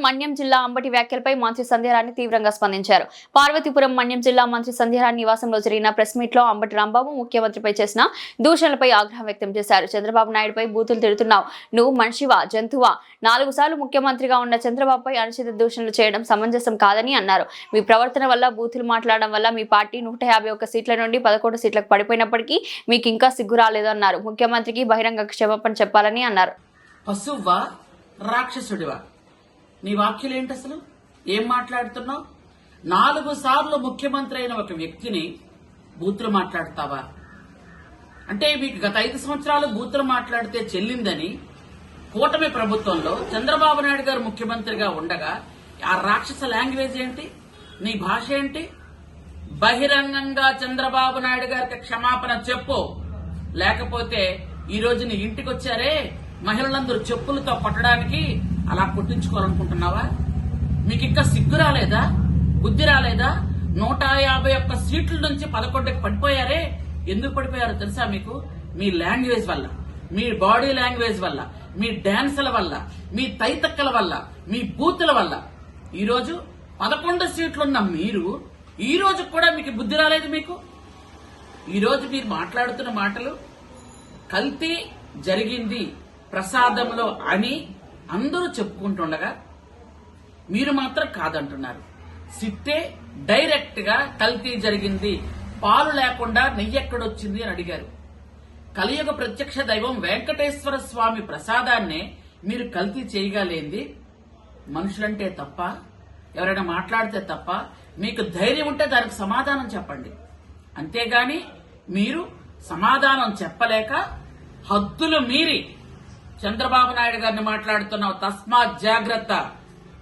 మన్యం జిల్లా అంబటి వ్యాఖ్యలపై మంత్రి సంధ్యారాణి తీవ్రంగా స్పందించారు. పార్వతీపురం మన్యం జిల్లా మంత్రి సంధ్యారాణి నివాసంలో జరిగిన ప్రెస్ మీట్ లో అంబటి రాంబాబు ముఖ్యమంత్రిపై చేసిన దూషణలపై ఆగ్రహం వ్యక్తం చేశారు. చంద్రబాబు నాయుడుపై బూతులు తిడుతున్నావు, నువ్వు మనిషివా జంతువా? 4 సార్లు ముఖ్యమంత్రిగా ఉన్న చంద్రబాబుపై అనుచిత దూషణలు చేయడం సమంజసం కాదని అన్నారు. మీ ప్రవర్తన వల్ల బూతులు మాట్లాడడం వల్ల మీ పార్టీ 151 సీట్ల నుండి 11 సీట్లకు పడిపోయినప్పటికీ మీకు ఇంకా సిగ్గు రాలేదన్నారు. ముఖ్యమంత్రికి బహిరంగ క్షమాపణ చెప్పాలని అన్నారు. పశువా రాక్షసుడివా? నీ వాక్యులేంటి? అసలు ఏం మాట్లాడుతున్నావు? 4 సార్లు ముఖ్యమంత్రి అయిన ఒక వ్యక్తిని బూతులు మాట్లాడతావా? అంటే మీకు గత 5 సంవత్సరాలు బూతులు మాట్లాడితే చెల్లిందని కూటమి ప్రభుత్వంలో చంద్రబాబు నాయుడు గారు ముఖ్యమంత్రిగా ఉండగా ఆ రాక్షస లాంగ్వేజ్ ఏంటి? నీ భాష ఏంటి? బహిరంగంగా చంద్రబాబు నాయుడు గారికి క్షమాపణ చెప్పు, లేకపోతే ఈ రోజు నీ ఇంటికి వచ్చారే మహిళలందరూ చెప్పులతో కొట్టడానికి అలా కొట్టించుకోవాలనుకుంటున్నావా? మీకు ఇంకా సిగ్గు రాలేదా? బుద్ధి రాలేదా? 151 సీట్ల నుంచి 11కి పడిపోయారే. ఎందుకు పడిపోయారో తెలుసా మీకు? మీ లాంగ్వేజ్ వల్ల, మీ బాడీ లాంగ్వేజ్ వల్ల, మీ డాన్సుల వల్ల, మీ తైతక్కల వల్ల, మీ బూతుల వల్ల ఈ రోజు 11 సీట్లున్న మీరు ఈ రోజు కూడా మీకు బుద్ధి రాలేదు. మీకు ఈ రోజు మీరు మాట్లాడుతున్న మాటలు కల్తీ జరిగింది ప్రసాదంలో అని అందరూ చెప్పుకుంటుండగా మీరు మాత్రం కాదంటున్నారు. సిట్టే డైరెక్ట్ గా కల్తీ జరిగింది, పాలు లేకుండా నెయ్యి ఎక్కడొచ్చింది అని అడిగారు. కలియుగ ప్రత్యక్ష దైవం వెంకటేశ్వర స్వామి ప్రసాదాన్నే మీరు కల్తీ చేయగలేంది మనుషులంటే తప్ప, ఎవరైనా మాట్లాడితే తప్ప. మీకు ధైర్యం ఉంటే దానికి సమాధానం చెప్పండి. అంతేగాని మీరు సమాధానం చెప్పలేక హద్దులు మీరి చంద్రబాబు నాయుడు గారిని మాట్లాడుతున్నావు. తస్మాత్ జాగ్రత్త.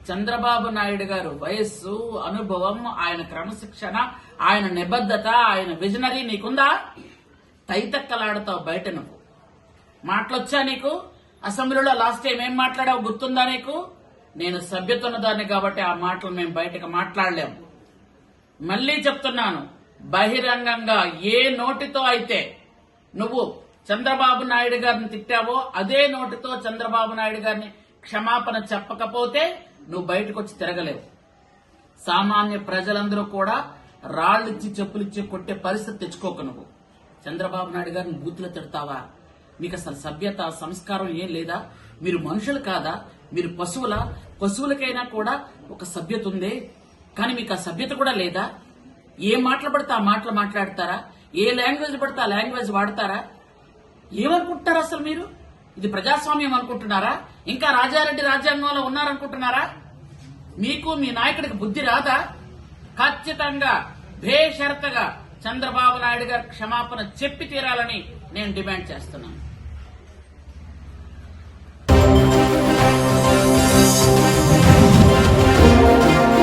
చంద్రబాబు నాయుడు గారు వయస్సు, అనుభవం, ఆయన క్రమశిక్షణ, ఆయన నిబద్ధత, ఆయన విజనరీ నీకుందా? తైతక్కలాడుతావు బయట. నువ్వు మాటలొచ్చా నీకు? అసెంబ్లీలో లాస్ట్ టైం ఏం మాట్లాడావు గుర్తుందా నీకు? నేను సభ్యత ఉన్నదాన్ని కాబట్టి ఆ మాటలు మేము బయటకు మాట్లాడలేము. మళ్లీ చెప్తున్నాను, బహిరంగంగా ఏ నోటితో అయితే నువ్వు చంద్రబాబు నాయుడు గారిని తిట్టావో అదే నోటితో చంద్రబాబు నాయుడు గారిని క్షమాపణ చెప్పకపోతే నువ్వు బయటకు వచ్చి తిరగలేవు. సామాన్య ప్రజలందరూ కూడా రాళ్లిచ్చి చెప్పులిచ్చి కొట్టే పరిస్థితి తెచ్చుకోక. నువ్వు చంద్రబాబు నాయుడు గారిని బూతులు తిడతావా? మీకు అసలు సభ్యత సంస్కారం ఏం లేదా? మీరు మనుషులు కాదా? మీరు పశువుల? పశువులకైనా కూడా ఒక సభ్యత ఉంది, కానీ మీకు ఆ సభ్యత కూడా లేదా? ఏ మాటలు పడితే ఆ మాటలు మాట్లాడతారా? ఏ లాంగ్వేజ్ పడితే ఆ లాంగ్వేజ్ వాడతారా? ఏమనుకుంటున్నారా అసలు మీరు? ఇది ప్రజాస్వామ్యం అనుకుంటున్నారా? ఇంకా రాజారెడ్డి రాజ్యాంగంలో ఉన్నారనుకుంటున్నారా? మీకు మీ నాయకుడికి బుద్ధి రాదా? ఖచ్చితంగా బేషరతుగా చంద్రబాబు నాయుడు గారు క్షమాపణ చెప్పి తీరాలని నేను డిమాండ్ చేస్తున్నాను.